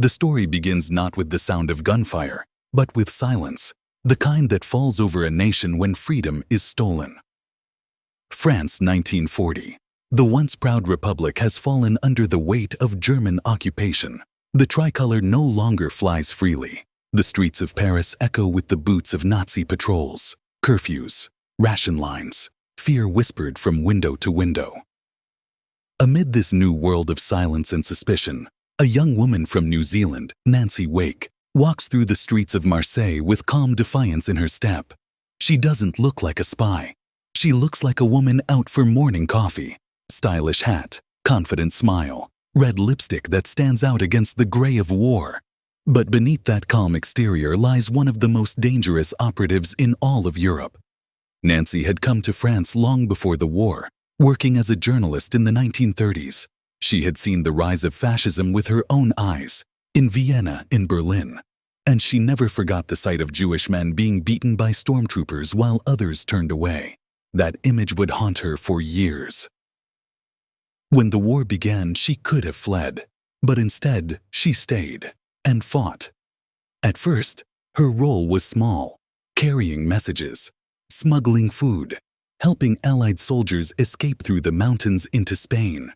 The story begins not with the sound of gunfire, but with silence, the kind that falls over a nation when freedom is stolen. France, 1940. The once proud republic has fallen under the weight of German occupation. The tricolor no longer flies freely. The streets of Paris echo with the boots of Nazi patrols, curfews, ration lines, fear whispered from window to window. Amid this new world of silence and suspicion, a young woman from New Zealand, Nancy Wake, walks through the streets of Marseille with calm defiance in her step. She doesn't look like a spy. She looks like a woman out for morning coffee. Stylish hat, confident smile, red lipstick that stands out against the gray of war. But beneath that calm exterior lies one of the most dangerous operatives in all of Europe. Nancy had come to France long before the war, working as a journalist in the 1930s. She had seen the rise of fascism with her own eyes, in Vienna, in Berlin, and she never forgot the sight of Jewish men being beaten by stormtroopers while others turned away. That image would haunt her for years. When the war began, she could have fled, but instead she stayed and fought. At first, her role was small, carrying messages, smuggling food, helping Allied soldiers escape through the mountains into Spain.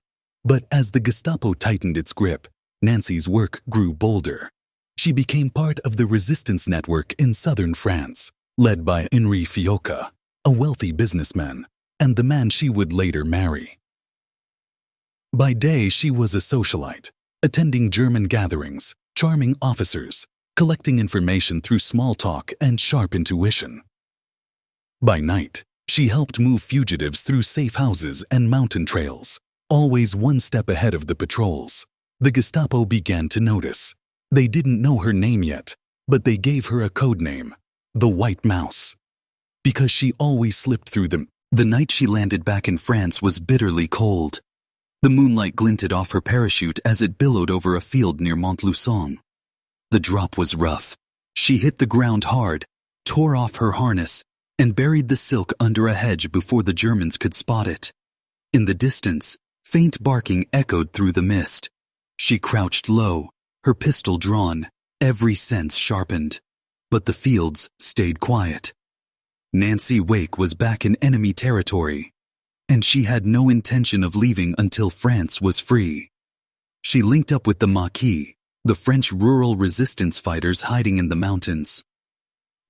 But as the Gestapo tightened its grip, Nancy's work grew bolder. She became part of the resistance network in southern France, led by Henri Fiocca, a wealthy businessman, and the man she would later marry. By day, she was a socialite, attending German gatherings, charming officers, collecting information through small talk and sharp intuition. By night, she helped move fugitives through safe houses and mountain trails, always one step ahead of the patrols. The Gestapo began to notice. They didn't know her name yet, but they gave her a code name, the White Mouse, because she always slipped through them. The night she landed back in France was bitterly cold. The moonlight glinted off her parachute as it billowed over a field near Montluçon. The drop was rough. She hit the ground hard, tore off her harness, and buried the silk under a hedge before the Germans could spot it. In the distance, faint barking echoed through the mist. She crouched low, her pistol drawn, every sense sharpened. But the fields stayed quiet. Nancy Wake was back in enemy territory, and she had no intention of leaving until France was free. She linked up with the Maquis, the French rural resistance fighters hiding in the mountains.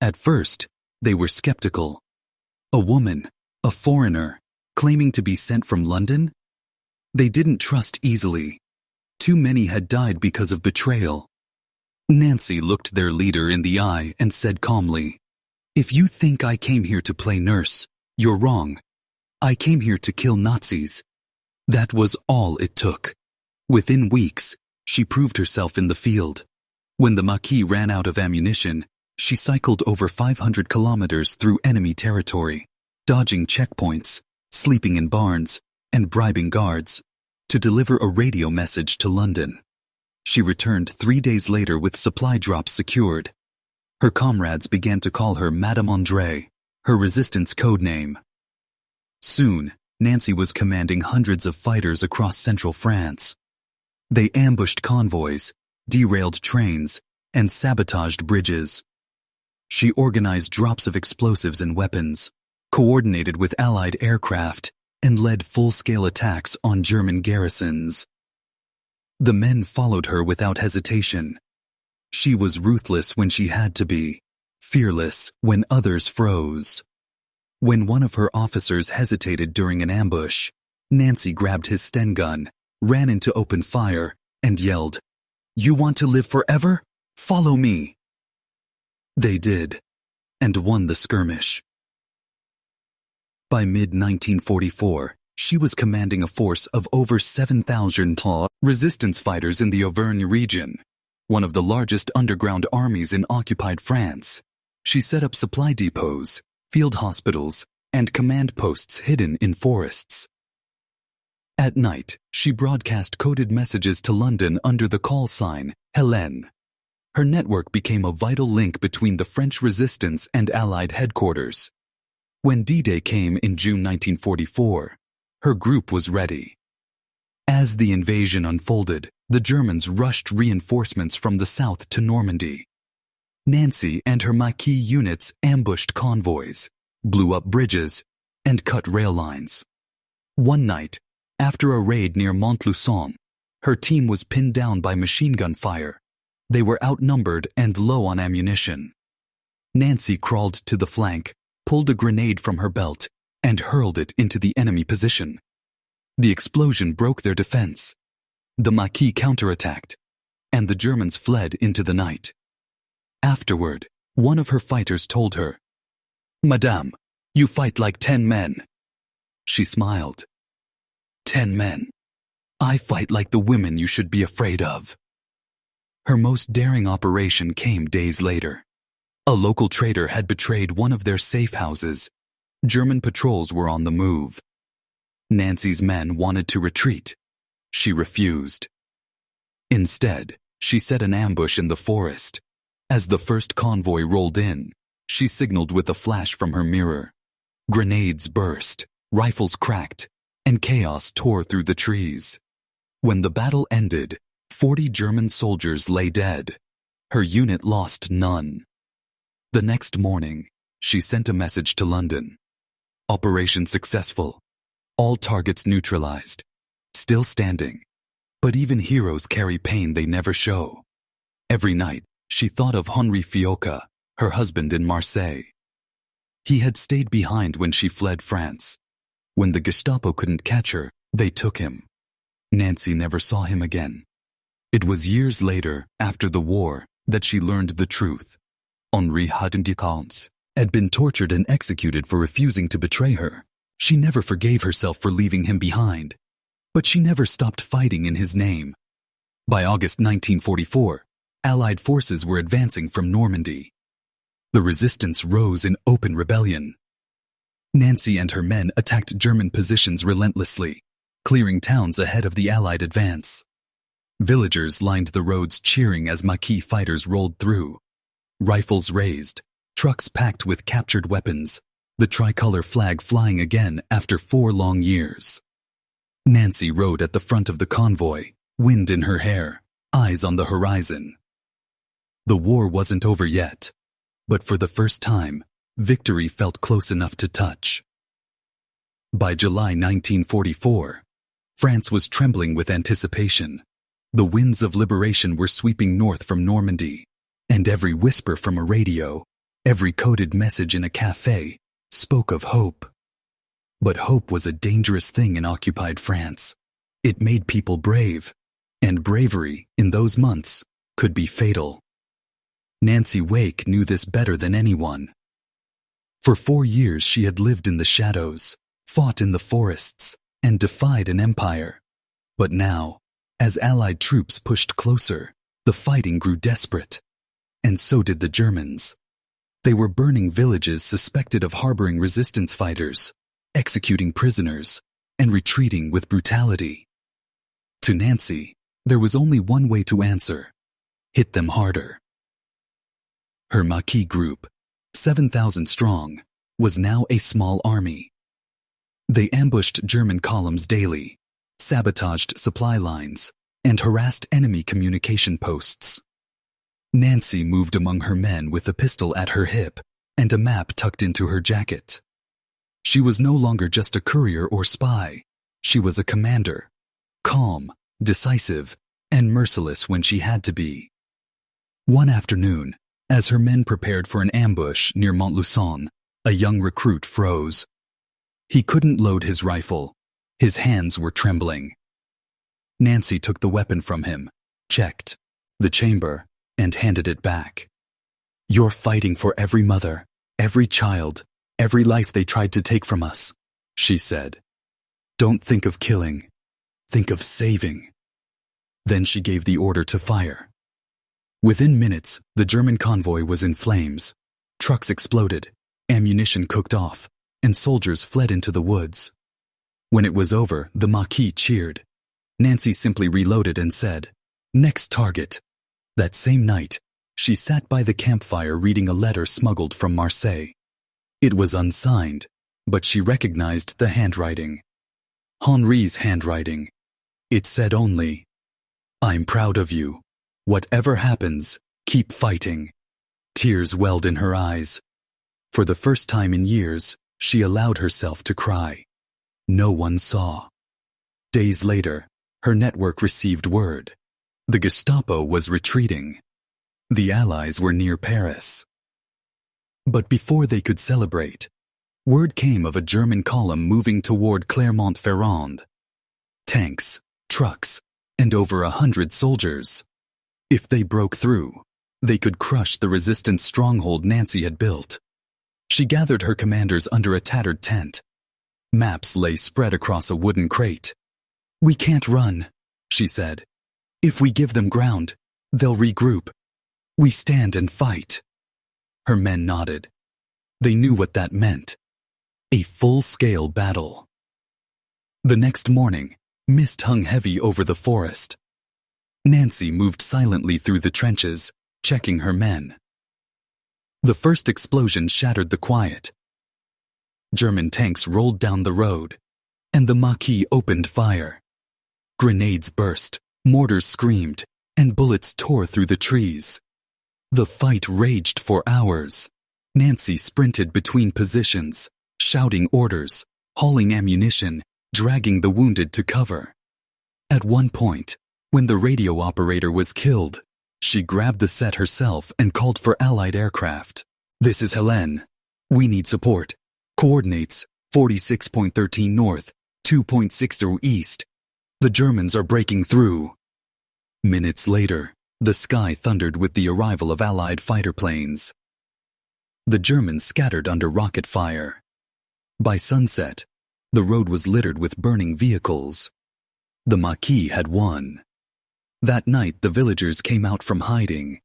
At first, they were skeptical. A woman, a foreigner, claiming to be sent from London? They didn't trust easily. Too many had died because of betrayal. Nancy looked their leader in the eye and said calmly, "If you think I came here to play nurse, you're wrong. I came here to kill Nazis." That was all it took. Within weeks, she proved herself in the field. When the Maquis ran out of ammunition, she cycled over 500 kilometers through enemy territory, dodging checkpoints, sleeping in barns, and bribing guards, to deliver a radio message to London. She returned 3 days later with supply drops secured. Her comrades began to call her Madame André, her resistance code name. Soon, Nancy was commanding hundreds of fighters across central France. They ambushed convoys, derailed trains, and sabotaged bridges. She organized drops of explosives and weapons, coordinated with Allied aircraft, and led full-scale attacks on German garrisons. The men followed her without hesitation. She was ruthless when she had to be, fearless when others froze. When one of her officers hesitated during an ambush, Nancy grabbed his Sten gun, ran into open fire, and yelled, "You want to live forever? Follow me." They did, and won the skirmish. By mid-1944, she was commanding a force of over 7,000 resistance fighters in the Auvergne region, one of the largest underground armies in occupied France. She set up supply depots, field hospitals, and command posts hidden in forests. At night, she broadcast coded messages to London under the call sign, Hélène. Her network became a vital link between the French resistance and Allied headquarters. When D-Day came in June 1944, her group was ready. As the invasion unfolded, the Germans rushed reinforcements from the south to Normandy. Nancy and her Maquis units ambushed convoys, blew up bridges, and cut rail lines. One night, after a raid near Montluçon, her team was pinned down by machine gun fire. They were outnumbered and low on ammunition. Nancy crawled to the flank, pulled a grenade from her belt, and hurled it into the enemy position. The explosion broke their defense. The Maquis counterattacked, and the Germans fled into the night. Afterward, one of her fighters told her, "Madame, you fight like 10 men." She smiled. 10 men. I fight like the women you should be afraid of." Her most daring operation came days later. A local trader had betrayed one of their safe houses. German patrols were on the move. Nancy's men wanted to retreat. She refused. Instead, she set an ambush in the forest. As the first convoy rolled in, she signaled with a flash from her mirror. Grenades burst, rifles cracked, and chaos tore through the trees. When the battle ended, 40 German soldiers lay dead. Her unit lost none. The next morning, she sent a message to London. Operation successful. All targets neutralized. Still standing. But even heroes carry pain they never show. Every night, she thought of Henri Fiocca, her husband in Marseille. He had stayed behind when she fled France. When the Gestapo couldn't catch her, they took him. Nancy never saw him again. It was years later, after the war, that she learned the truth. Henri had been tortured and executed for refusing to betray her. She never forgave herself for leaving him behind. But she never stopped fighting in his name. By August 1944, Allied forces were advancing from Normandy. The resistance rose in open rebellion. Nancy and her men attacked German positions relentlessly, clearing towns ahead of the Allied advance. Villagers lined the roads cheering as Maquis fighters rolled through. Rifles raised, trucks packed with captured weapons, the tricolor flag flying again after 4 long years. Nancy rode at the front of the convoy, wind in her hair, eyes on the horizon. The war wasn't over yet, but for the first time, victory felt close enough to touch. By July 1944, France was trembling with anticipation. The winds of liberation were sweeping north from Normandy, and every whisper from a radio, every coded message in a cafe, spoke of hope. But hope was a dangerous thing in occupied France. It made people brave, and bravery, in those months, could be fatal. Nancy Wake knew this better than anyone. For 4 years she had lived in the shadows, fought in the forests, and defied an empire. But now, as Allied troops pushed closer, the fighting grew desperate. And so did the Germans. They were burning villages suspected of harboring resistance fighters, executing prisoners, and retreating with brutality. To Nancy, there was only one way to answer: hit them harder. Her Maquis group, 7,000 strong, was now a small army. They ambushed German columns daily, sabotaged supply lines, and harassed enemy communication posts. Nancy moved among her men with a pistol at her hip and a map tucked into her jacket. She was no longer just a courier or spy. She was a commander, calm, decisive, and merciless when she had to be. One afternoon, as her men prepared for an ambush near Montluçon, a young recruit froze. He couldn't load his rifle. His hands were trembling. Nancy took the weapon from him, checked the chamber, and handed it back. "You're fighting for every mother, every child, every life they tried to take from us," she said. "Don't think of killing. Think of saving." Then she gave the order to fire. Within minutes, the German convoy was in flames. Trucks exploded, ammunition cooked off, and soldiers fled into the woods. When it was over, the Maquis cheered. Nancy simply reloaded and said, "Next target." That same night, she sat by the campfire reading a letter smuggled from Marseille. It was unsigned, but she recognized the handwriting. Henri's handwriting. It said only, "I'm proud of you. Whatever happens, keep fighting." Tears welled in her eyes. For the first time in years, she allowed herself to cry. No one saw. Days later, her network received word. The Gestapo was retreating. The Allies were near Paris. But before they could celebrate, word came of a German column moving toward Clermont-Ferrand. Tanks, trucks, and over 100 soldiers. If they broke through, they could crush the resistant stronghold Nancy had built. She gathered her commanders under a tattered tent. Maps lay spread across a wooden crate. "We can't run," she said. "If we give them ground, they'll regroup. We stand and fight." Her men nodded. They knew what that meant. A full-scale battle. The next morning, mist hung heavy over the forest. Nancy moved silently through the trenches, checking her men. The first explosion shattered the quiet. German tanks rolled down the road, and the Maquis opened fire. Grenades burst, mortars screamed, and bullets tore through the trees. The fight raged for hours. Nancy sprinted between positions, shouting orders, hauling ammunition, dragging the wounded to cover. At one point, when the radio operator was killed, she grabbed the set herself and called for Allied aircraft. "This is Helene. We need support. Coordinates 46.13 north, 2.60 east. The Germans are breaking through." Minutes later, the sky thundered with the arrival of Allied fighter planes. The Germans scattered under rocket fire. By sunset, the road was littered with burning vehicles. The Maquis had won. That night, the villagers came out from hiding.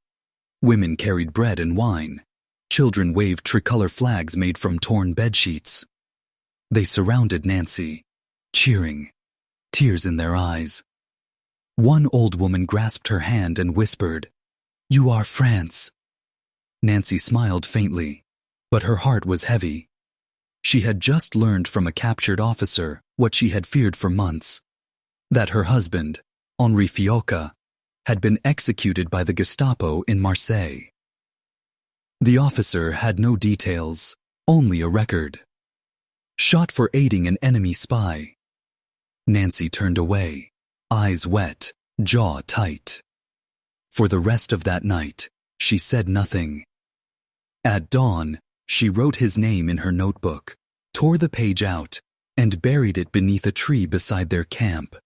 Women carried bread and wine. Children waved tricolor flags made from torn bedsheets. They surrounded Nancy, cheering, tears in their eyes. One old woman grasped her hand and whispered, "You are France." Nancy smiled faintly, but her heart was heavy. She had just learned from a captured officer what she had feared for months, that her husband, Henri Fiocca, had been executed by the Gestapo in Marseille. The officer had no details, only a record. Shot for aiding an enemy spy. Nancy turned away, eyes wet, jaw tight. For the rest of that night, she said nothing. At dawn, she wrote his name in her notebook, tore the page out, and buried it beneath a tree beside their camp.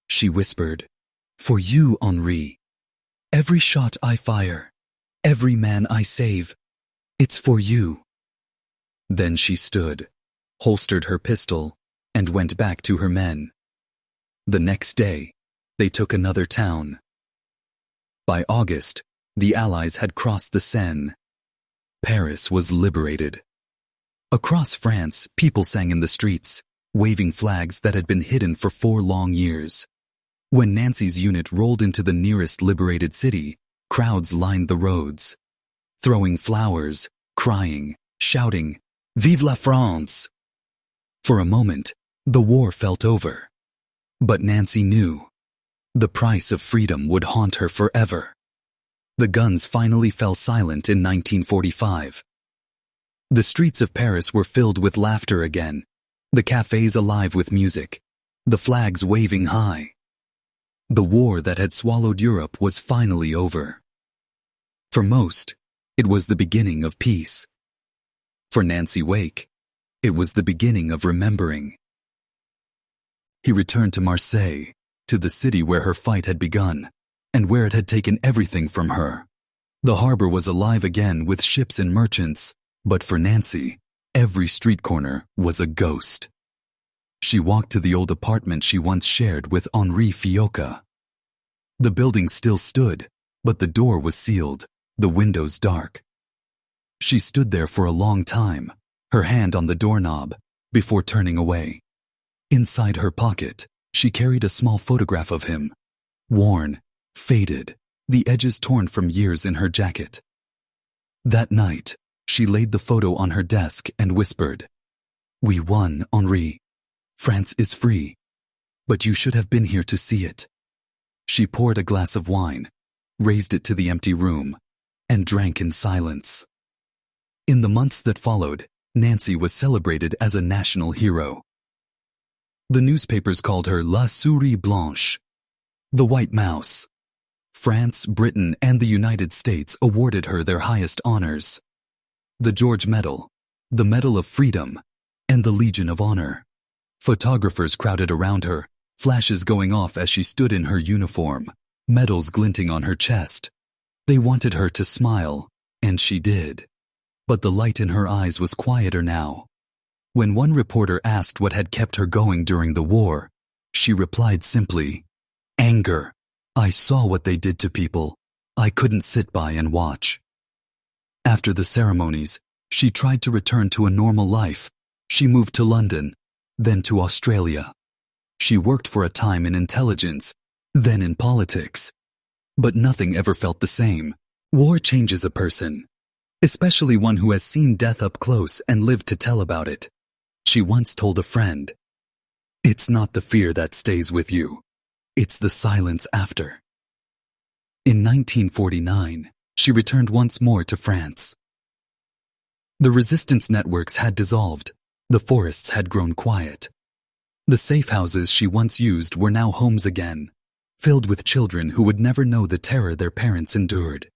She whispered, "For you, Henri. Every shot I fire, every man I save, it's for you." Then she stood, holstered her pistol, and went back to her men. The next day, they took another town. By August, the Allies had crossed the Seine. Paris was liberated. Across France, people sang in the streets, waving flags that had been hidden for 4 long years. When Nancy's unit rolled into the nearest liberated city, crowds lined the roads, throwing flowers, crying, shouting, "Vive la France!" For a moment, the war felt over. But Nancy knew the price of freedom would haunt her forever. The guns finally fell silent in 1945. The streets of Paris were filled with laughter again, the cafes alive with music, the flags waving high. The war that had swallowed Europe was finally over. For most, it was the beginning of peace. For Nancy Wake, it was the beginning of remembering. He returned to Marseille, to the city where her fight had begun, and where it had taken everything from her. The harbor was alive again with ships and merchants, but for Nancy, every street corner was a ghost. She walked to the old apartment she once shared with Henri Fiocca. The building still stood, but the door was sealed, the windows dark. She stood there for a long time, her hand on the doorknob, before turning away. Inside her pocket, she carried a small photograph of him, worn, faded, the edges torn from years in her jacket. That night, she laid the photo on her desk and whispered, "We won, Henri. France is free. but you should have been here to see it." She poured a glass of wine, raised it to the empty room, and drank in silence. In the months that followed, Nancy was celebrated as a national hero. The newspapers called her La Souris Blanche, the White Mouse. France, Britain, and the United States awarded her their highest honors: the George Medal, the Medal of Freedom, and the Legion of Honor. Photographers crowded around her, flashes going off as she stood in her uniform, medals glinting on her chest. They wanted her to smile, and she did. But the light in her eyes was quieter now. When one reporter asked what had kept her going during the war, she replied simply, "Anger. I saw what they did to people. I couldn't sit by and watch." After the ceremonies, she tried to return to a normal life. She moved to London, then to Australia. She worked for a time in intelligence, then in politics. But nothing ever felt the same. War changes a person, especially one who has seen death up close and lived to tell about it. She once told a friend, "It's not the fear that stays with you. It's the silence after." In 1949, she returned once more to France. The resistance networks had dissolved. The forests had grown quiet. The safe houses she once used were now homes again, filled with children who would never know the terror their parents endured.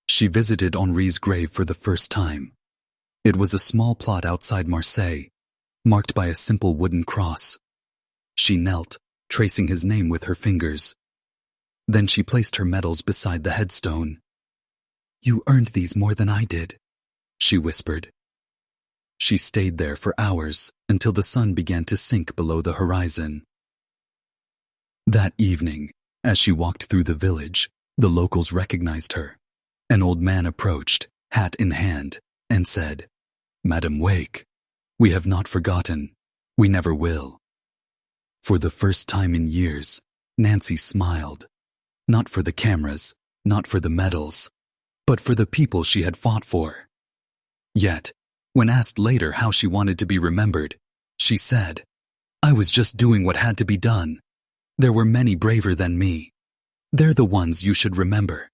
She visited Henri's grave for the first time. It was a small plot outside Marseille, marked by a simple wooden cross. She knelt, tracing his name with her fingers. Then she placed her medals beside the headstone. "You earned these more than I did," she whispered. She stayed there for hours until the sun began to sink below the horizon. That evening, as she walked through the village, the locals recognized her. An old man approached, hat in hand, and said, "Madam Wake, we have not forgotten. We never will." For the first time in years, Nancy smiled. Not for the cameras, not for the medals, but for the people she had fought for. Yet, when asked later how she wanted to be remembered, she said, "I was just doing what had to be done. There were many braver than me. They're the ones you should remember."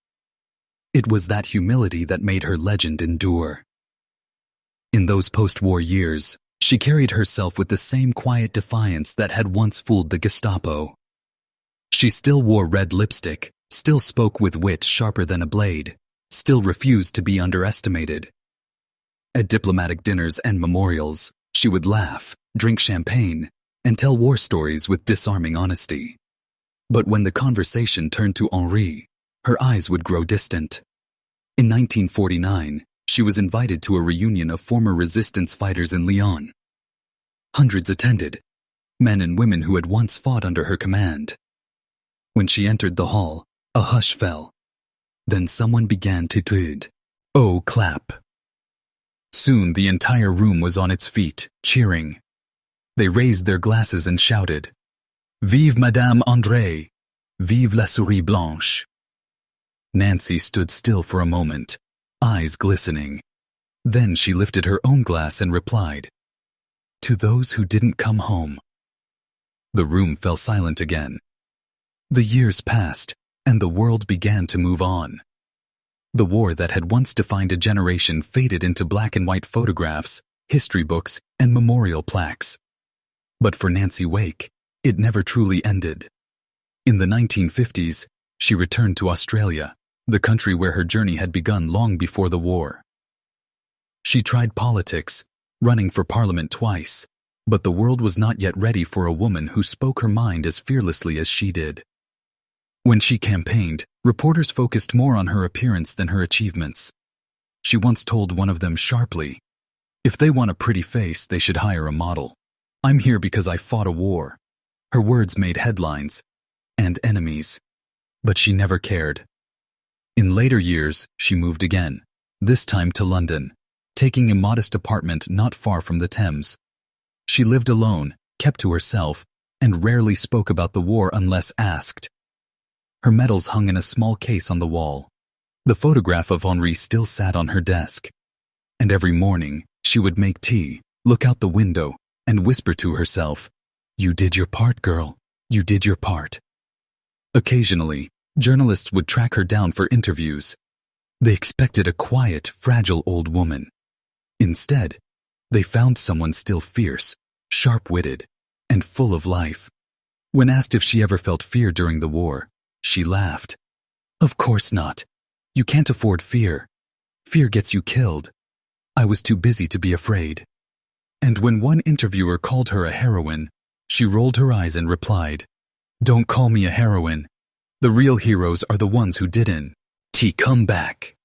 It was that humility that made her legend endure. In those post-war years, she carried herself with the same quiet defiance that had once fooled the Gestapo. She still wore red lipstick, still spoke with wit sharper than a blade, still refused to be underestimated. At diplomatic dinners and memorials, she would laugh, drink champagne, and tell war stories with disarming honesty. But when the conversation turned to Henri, her eyes would grow distant. In 1949, she was invited to a reunion of former resistance fighters in Lyon. Hundreds attended, men and women who had once fought under her command. When she entered the hall, a hush fell. Then someone began to toot. Oh, clap. Soon the entire room was on its feet, cheering. They raised their glasses and shouted, "Vive Madame André! Vive la Souris Blanche!" Nancy stood still for a moment, eyes glistening. Then she lifted her own glass and replied, "To those who didn't come home." The room fell silent again. The years passed, and the world began to move on. The war that had once defined a generation faded into black and white photographs, history books, and memorial plaques. But for Nancy Wake, it never truly ended. In the 1950s, she returned to Australia, the country where her journey had begun long before the war. She tried politics, running for parliament twice, but the world was not yet ready for a woman who spoke her mind as fearlessly as she did. When she campaigned, reporters focused more on her appearance than her achievements. She once told one of them sharply, "If they want a pretty face, they should hire a model. I'm here because I fought a war." Her words made headlines and enemies, but she never cared. In later years, she moved again, this time to London, taking a modest apartment not far from the Thames. She lived alone, kept to herself, and rarely spoke about the war unless asked. Her medals hung in a small case on the wall. The photograph of Henri still sat on her desk. And every morning, she would make tea, look out the window, and whisper to herself, "You did your part, girl. You did your part. Occasionally, journalists would track her down for interviews. They expected a quiet, fragile old woman. Instead, they found someone still fierce, sharp-witted, and full of life. When asked if she ever felt fear during the war, she laughed. Of course not. You can't afford fear. Fear gets you killed. I was too busy to be afraid. And when one interviewer called her a heroine, she rolled her eyes and replied, "Don't call me a heroine. The real heroes are the ones who didn't come back."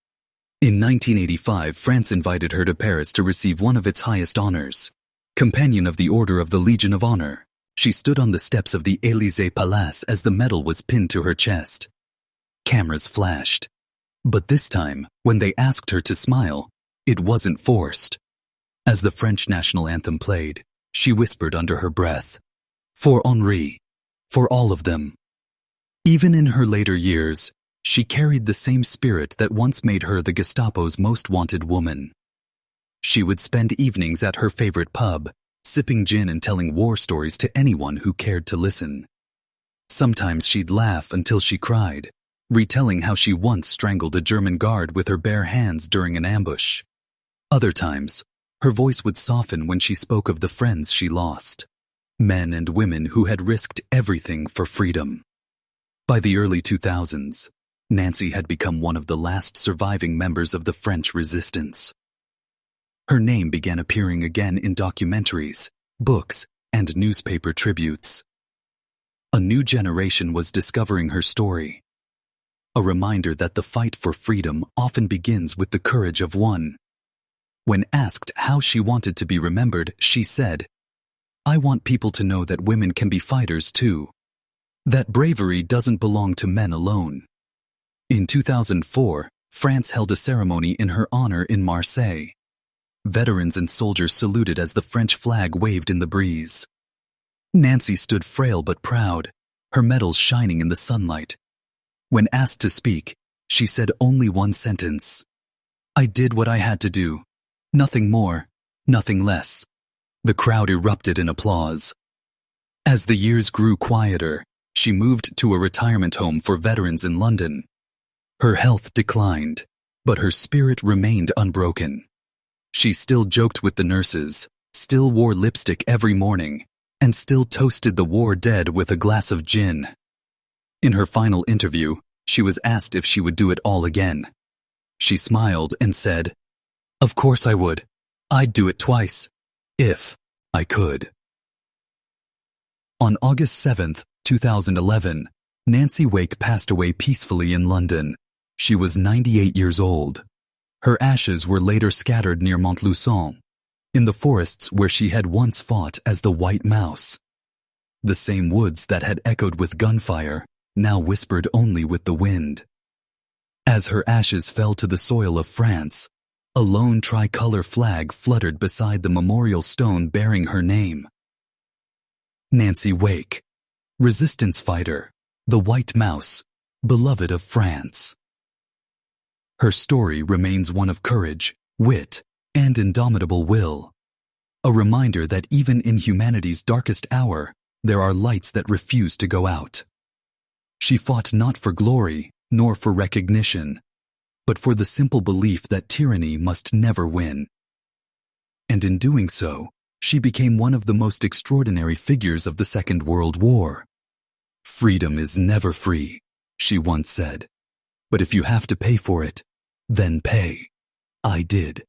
In 1985, France invited her to Paris to receive one of its highest honors, Companion of the Order of the Legion of Honor. She stood on the steps of the Élysée Palace as the medal was pinned to her chest. Cameras flashed. But this time, when they asked her to smile, it wasn't forced. As the French national anthem played, she whispered under her breath, "For Henri, for all of them." Even in her later years, she carried the same spirit that once made her the Gestapo's most wanted woman. She would spend evenings at her favorite pub, sipping gin and telling war stories to anyone who cared to listen. Sometimes she'd laugh until she cried, retelling how she once strangled a German guard with her bare hands during an ambush. Other times, her voice would soften when she spoke of the friends she lost, men and women who had risked everything for freedom. By the early 2000s, Nancy had become one of the last surviving members of the French resistance. Her name began appearing again in documentaries, books, and newspaper tributes. A new generation was discovering her story. A reminder that the fight for freedom often begins with the courage of one. When asked how she wanted to be remembered, she said, "I want people to know that women can be fighters too. That bravery doesn't belong to men alone." In 2004, France held a ceremony in her honor in Marseille. Veterans and soldiers saluted as the French flag waved in the breeze. Nancy stood frail but proud, her medals shining in the sunlight. When asked to speak, she said only one sentence, "I did what I had to do. Nothing more, nothing less." The crowd erupted in applause. As the years grew quieter, she moved to a retirement home for veterans in London. Her health declined, but her spirit remained unbroken. She still joked with the nurses, still wore lipstick every morning, and still toasted the war dead with a glass of gin. In her final interview, she was asked if she would do it all again. She smiled and said, "Of course I would. I'd do it twice, if I could." On August 7, 2011, Nancy Wake passed away peacefully in London. She was 98 years old. Her ashes were later scattered near Montluçon, in the forests where she had once fought as the White Mouse. The same woods that had echoed with gunfire now whispered only with the wind. As her ashes fell to the soil of France, a lone tricolor flag fluttered beside the memorial stone bearing her name. Nancy Wake, resistance fighter, the White Mouse, beloved of France. Her story remains one of courage, wit, and indomitable will. A reminder that even in humanity's darkest hour, there are lights that refuse to go out. She fought not for glory, nor for recognition, but for the simple belief that tyranny must never win. And in doing so, she became one of the most extraordinary figures of the Second World War. "Freedom is never free," she once said. "But if you have to pay for it, then pay." I did.